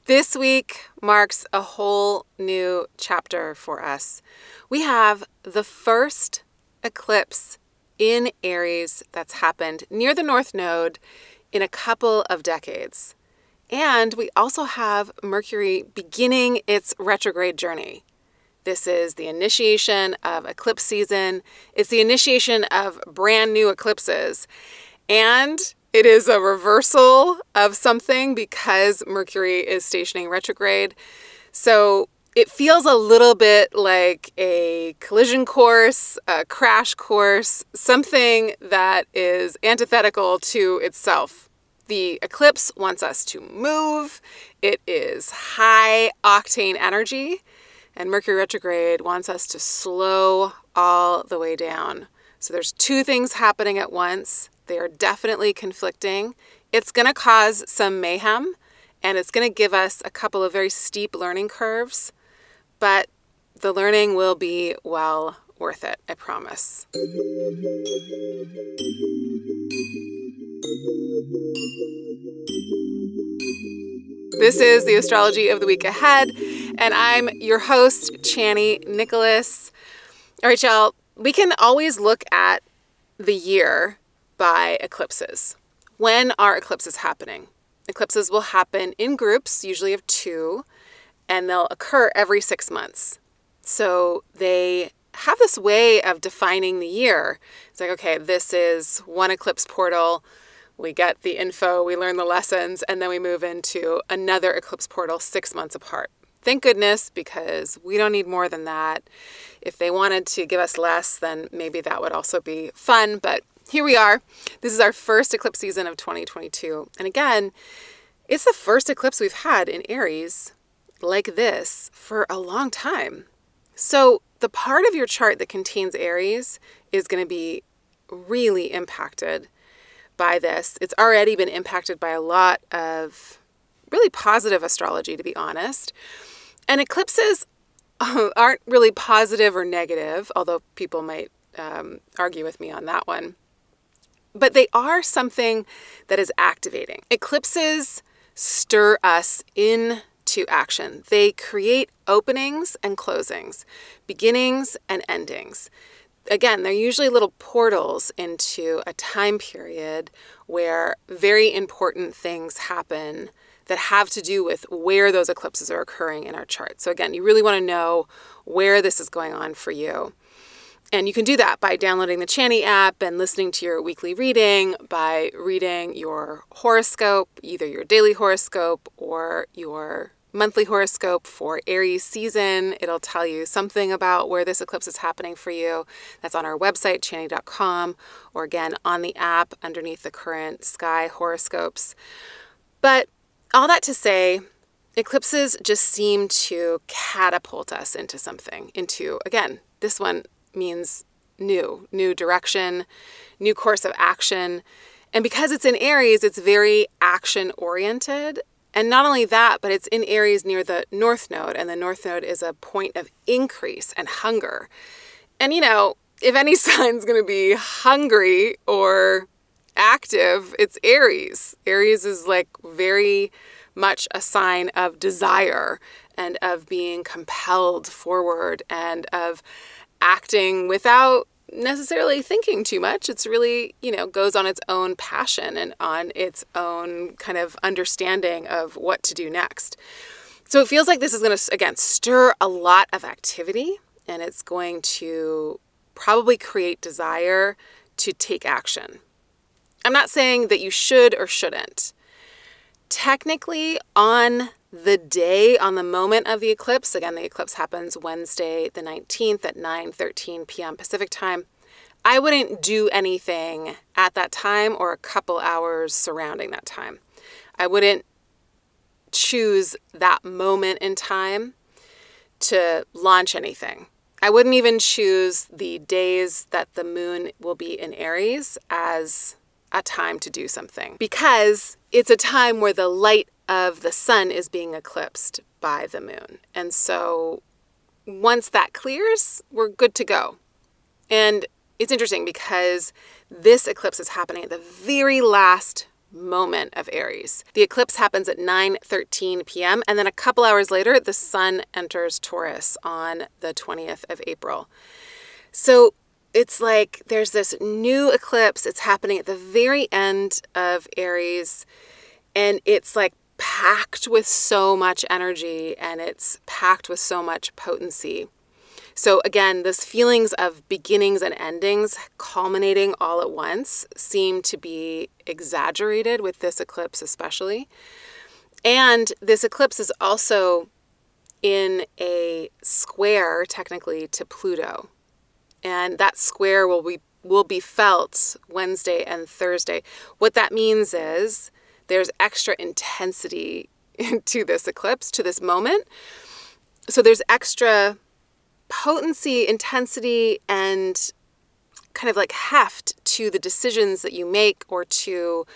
This week marks a whole new chapter for us. We have the first eclipse in Aries that's happened near the North Node in a couple of decades. And we also have Mercury beginning its retrograde journey. This is the initiation of eclipse season. It's the initiation of brand new eclipses. And it is a reversal of something because Mercury is stationing retrograde. So it feels a little bit like a collision course, a crash course, something that is antithetical to itself. The eclipse wants us to move. It is high octane energy. And Mercury retrograde wants us to slow all the way down. So there's two things happening at once. They are definitely conflicting. It's going to cause some mayhem, and it's going to give us a couple of very steep learning curves, but the learning will be well worth it, I promise. This is the astrology of the week ahead, and I'm your host, Chani Nicholas. All right, y'all, we can always look at the year by eclipses. When are eclipses happening? Eclipses will happen in groups, usually of two, and they'll occur every 6 months. So they have this way of defining the year. It's like, okay, this is one eclipse portal. We get the info, we learn the lessons, and then we move into another eclipse portal 6 months apart. Thank goodness, because we don't need more than that. If they wanted to give us less, then maybe that would also be fun, but here we are. This is our first eclipse season of 2022. And again, it's the first eclipse we've had in Aries like this for a long time. So the part of your chart that contains Aries is going to be really impacted by this. It's already been impacted by a lot of really positive astrology, to be honest. And eclipses aren't really positive or negative, although people might argue with me on that one. But they are something that is activating. Eclipses stir us into action. They create openings and closings, beginnings and endings. Again, they're usually little portals into a time period where very important things happen that have to do with where those eclipses are occurring in our chart. So again, you really want to know where this is going on for you. And you can do that by downloading the Chani app and listening to your weekly reading, by reading your horoscope, either your daily horoscope or your monthly horoscope for Aries season. It'll tell you something about where this eclipse is happening for you. That's on our website, chani.com, or again, on the app underneath the current sky horoscopes. But all that to say, eclipses just seem to catapult us into something, into, again, this one means new direction, new course of action. And because it's in Aries, it's very action-oriented. And not only that, but it's in Aries near the North Node, and the North Node is a point of increase and hunger. And you know, if any sign's going to be hungry or active, it's Aries. Aries is like very much a sign of desire and of being compelled forward and of acting without necessarily thinking too much. It's really, goes on its own passion and on its own kind of understanding of what to do next. So it feels like this is going to, again, stir a lot of activity, and it's going to probably create desire to take action. I'm not saying that you should or shouldn't. Technically, on the day, on the moment of the eclipse, again, the eclipse happens Wednesday the 19th at 9:13 p.m. Pacific time, I wouldn't do anything at that time or a couple hours surrounding that time. I wouldn't choose that moment in time to launch anything. I wouldn't even choose the days that the moon will be in Aries as a time to do something, because it's a time where the light of the sun is being eclipsed by the moon. And so once that clears, we're good to go. And it's interesting because this eclipse is happening at the very last moment of Aries. The eclipse happens at 9:13 p.m. and then a couple hours later, the sun enters Taurus on the 20th of April. So it's like there's this new eclipse. It's happening at the very end of Aries, and it's like packed with so much energy and it's packed with so much potency. So again, this feelings of beginnings and endings culminating all at once seem to be exaggerated with this eclipse especially. And this eclipse is also in a square technically to Pluto. And that square will be felt Wednesday and Thursday. What that means is there's extra intensity to this eclipse, to this moment. So there's extra potency, intensity, and kind of like heft to the decisions that you make or to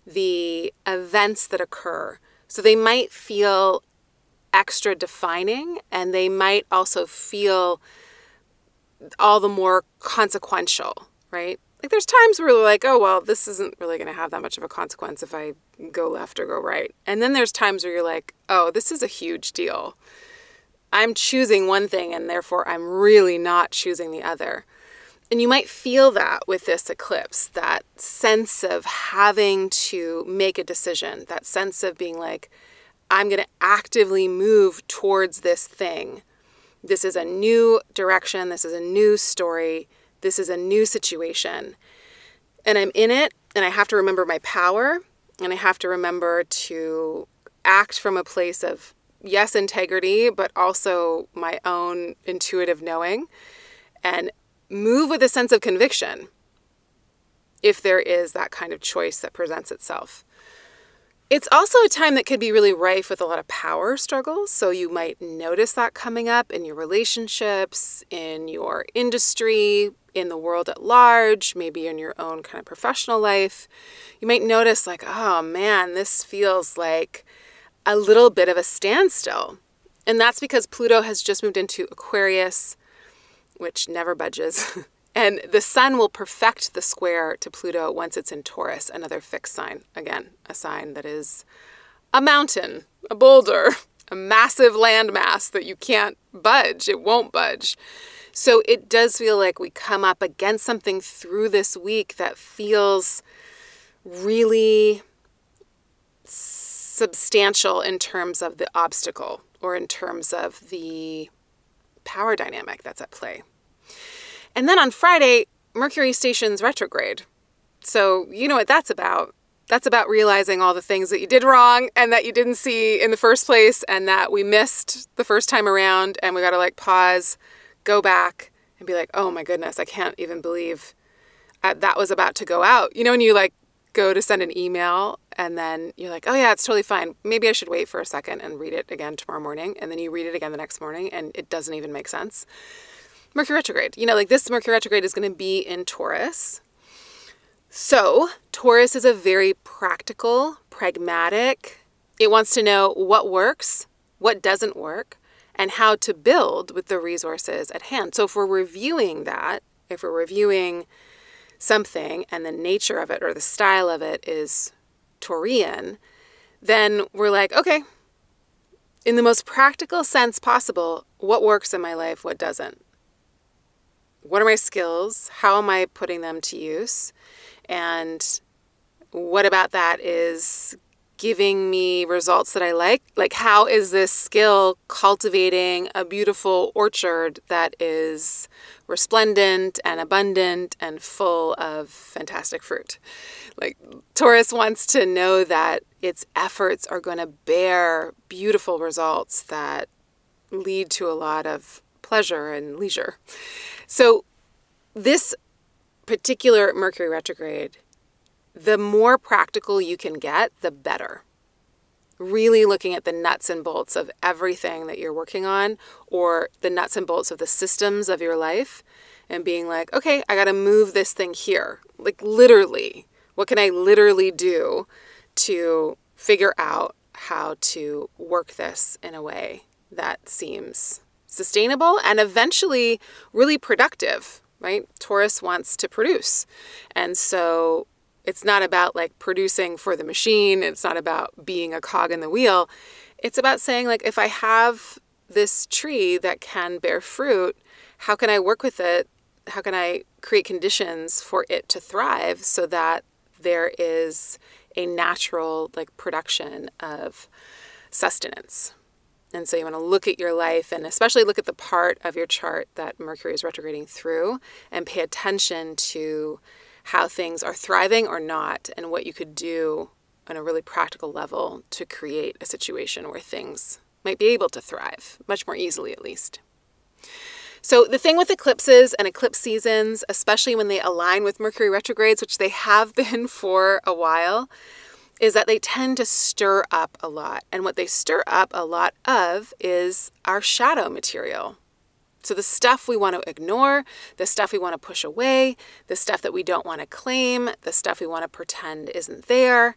the events that occur. So they might feel extra defining, and they might also feel all the more consequential, right? Like there's times where we're like, oh, well, this isn't really going to have that much of a consequence if I go left or go right. And then there's times where you're like, oh, this is a huge deal. I'm choosing one thing and therefore I'm really not choosing the other. And you might feel that with this eclipse, that sense of having to make a decision, that sense of being like, I'm going to actively move towards this thing. This is a new direction. This is a new story. This is a new situation. And I'm in it, and I have to remember my power, and I have to remember to act from a place of, yes, integrity, but also my own intuitive knowing, and move with a sense of conviction if there is that kind of choice that presents itself. It's also a time that could be really rife with a lot of power struggles. So you might notice that coming up in your relationships, in your industry, in the world at large, maybe in your own kind of professional life. You might notice like, oh man, this feels like a little bit of a standstill. And that's because Pluto has just moved into Aquarius, which never budges. And the sun will perfect the square to Pluto once it's in Taurus, another fixed sign. Again, a sign that is a mountain, a boulder, a massive landmass that you can't budge. It won't budge. So it does feel like we come up against something through this week that feels really substantial in terms of the obstacle or in terms of the power dynamic that's at play. And then on Friday, Mercury stations retrograde. So you know what that's about. That's about realizing all the things that you did wrong and that you didn't see in the first place and that we missed the first time around, and we got to like pause, go back and be like, oh my goodness, I can't even believe that was about to go out. You know, when you like go to send an email and then you're like, oh yeah, it's totally fine. Maybe I should wait for a second and read it again tomorrow morning. And then you read it again the next morning and it doesn't even make sense. Mercury retrograde, you know, like this Mercury retrograde is going to be in Taurus. So Taurus is a very practical, pragmatic. It wants to know what works, what doesn't work, and how to build with the resources at hand. So if we're reviewing that, if we're reviewing something and the nature of it or the style of it is Taurian, then we're like, okay, in the most practical sense possible, what works in my life, what doesn't? What are my skills? How am I putting them to use? And what about that is giving me results that I like? Like, how is this skill cultivating a beautiful orchard that is resplendent and abundant and full of fantastic fruit? Like, Taurus wants to know that its efforts are going to bear beautiful results that lead to a lot of pleasure and leisure. So this particular Mercury retrograde, the more practical you can get, the better. Really looking at the nuts and bolts of everything that you're working on, or the nuts and bolts of the systems of your life, and being like, okay, I got to move this thing here. Like literally, what can I literally do to figure out how to work this in a way that seems sustainable and eventually really productive, right? Taurus wants to produce. And so it's not about like producing for the machine. It's not about being a cog in the wheel. It's about saying like, if I have this tree that can bear fruit, how can I work with it? How can I create conditions for it to thrive so that there is a natural like production of sustenance? And so you want to look at your life and especially look at the part of your chart that Mercury is retrograding through and pay attention to how things are thriving or not and what you could do on a really practical level to create a situation where things might be able to thrive much more easily, at least. So the thing with eclipses and eclipse seasons, especially when they align with Mercury retrogrades, which they have been for a while, is that they tend to stir up a lot. And what they stir up a lot of is our shadow material. So the stuff we want to ignore, the stuff we want to push away, the stuff that we don't want to claim, the stuff we want to pretend isn't there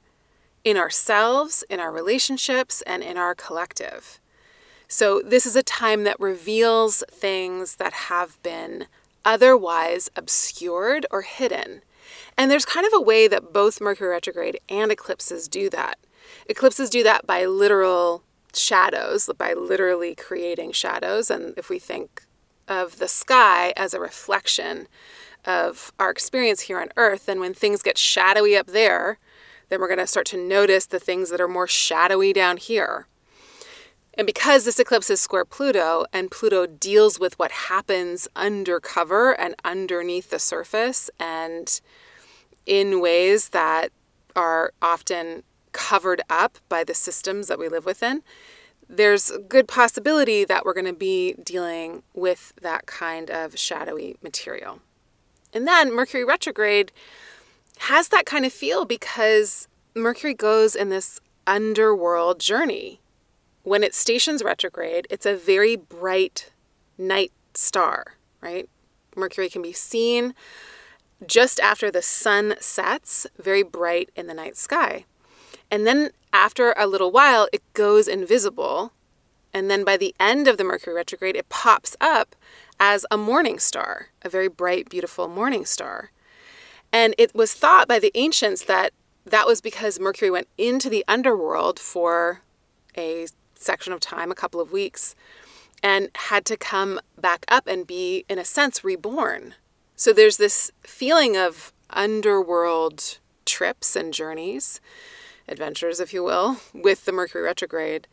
in ourselves, in our relationships, and in our collective. So this is a time that reveals things that have been otherwise obscured or hidden. And there's kind of a way that both Mercury retrograde and eclipses do that. Eclipses do that by literal shadows, by literally creating shadows. And if we think of the sky as a reflection of our experience here on Earth, then when things get shadowy up there, then we're going to start to notice the things that are more shadowy down here. And because this eclipse is square Pluto, and Pluto deals with what happens undercover and underneath the surface and in ways that are often covered up by the systems that we live within, there's a good possibility that we're going to be dealing with that kind of shadowy material. And then Mercury retrograde has that kind of feel because Mercury goes in this underworld journey. When it stations retrograde, it's a very bright night star, right? Mercury can be seen just after the sun sets, very bright in the night sky. And then after a little while, it goes invisible. And then by the end of the Mercury retrograde, it pops up as a morning star, a very bright, beautiful morning star. And it was thought by the ancients that that was because Mercury went into the underworld for a section of time, a couple of weeks, and had to come back up and be, in a sense, reborn. So there's this feeling of underworld trips and journeys, adventures, if you will, with the Mercury retrograde.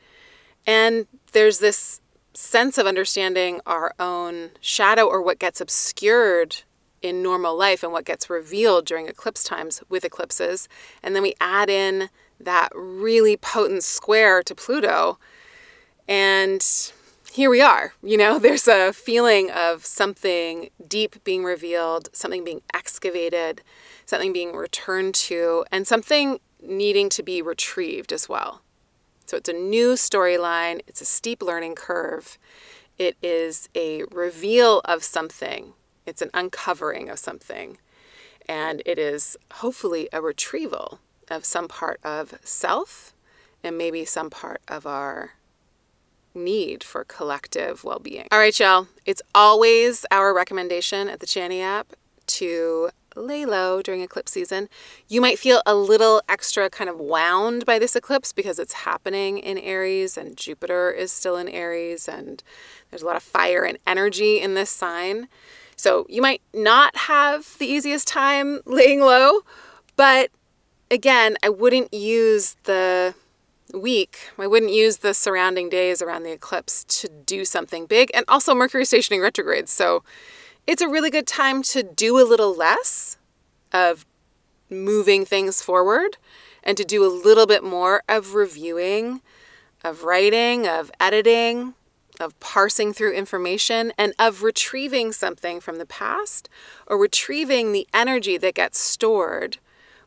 And there's this sense of understanding our own shadow or what gets obscured in normal life and what gets revealed during eclipse times with eclipses. And then we add in that really potent square to Pluto. And here we are, there's a feeling of something deep being revealed, something being excavated, something being returned to, and something needing to be retrieved as well. So it's a new storyline. It's a steep learning curve. It is a reveal of something. It's an uncovering of something. And it is hopefully a retrieval of some part of self and maybe some part of our need for collective well-being. All right, y'all. It's always our recommendation at the Chani app to lay low during eclipse season. You might feel a little extra kind of wound by this eclipse because it's happening in Aries and Jupiter is still in Aries and there's a lot of fire and energy in this sign. So you might not have the easiest time laying low, but again, I wouldn't use the surrounding days around the eclipse to do something big. And also Mercury stationing retrograde. So it's a really good time to do a little less of moving things forward and to do a little bit more of reviewing, of writing, of editing, of parsing through information, and of retrieving something from the past or retrieving the energy that gets stored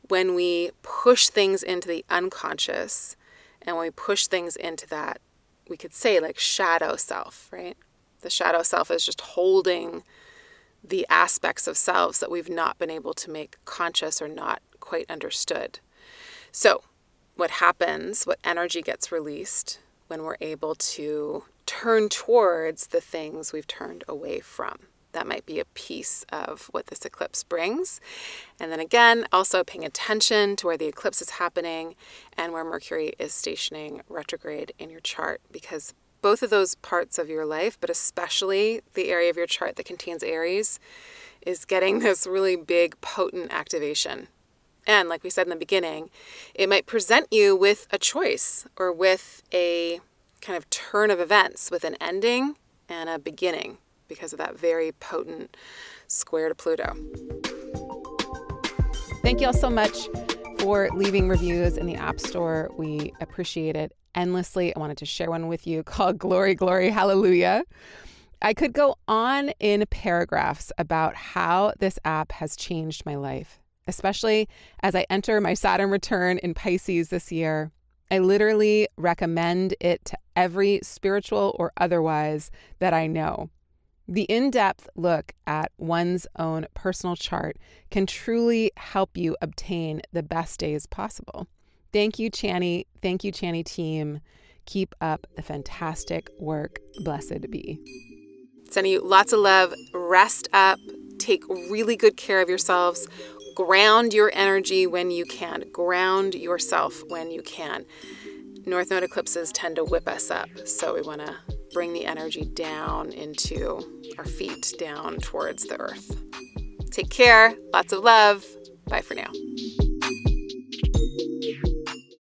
when we push things into the unconscious. And when we push things into that, we could say like shadow self, right? The shadow self is just holding the aspects of selves that we've not been able to make conscious or not quite understood. So what happens, what energy gets released when we're able to turn towards the things we've turned away from? that might be a piece of what this eclipse brings. And then again, also paying attention to where the eclipse is happening and where Mercury is stationing retrograde in your chart, because both of those parts of your life, but especially the area of your chart that contains Aries, is getting this really big, potent activation. And like we said in the beginning, it might present you with a choice or with a kind of turn of events, with an ending and a beginning, because of that very potent square to Pluto. Thank you all so much for leaving reviews in the App Store. We appreciate it endlessly. I wanted to share one with you called Glory, Glory, Hallelujah. I could go on in paragraphs about how this app has changed my life, especially as I enter my Saturn return in Pisces this year. I literally recommend it to every spiritual or otherwise that I know. The in-depth look at one's own personal chart can truly help you obtain the best days possible. Thank you, Chani. Thank you, Chani team. Keep up the fantastic work. Blessed be. Sending you lots of love. Rest up. Take really good care of yourselves. Ground your energy when you can. Ground yourself when you can. North node eclipses tend to whip us up, so we want to bring the energy down into our feet, down towards the earth. Take care. Lots of love. Bye for now.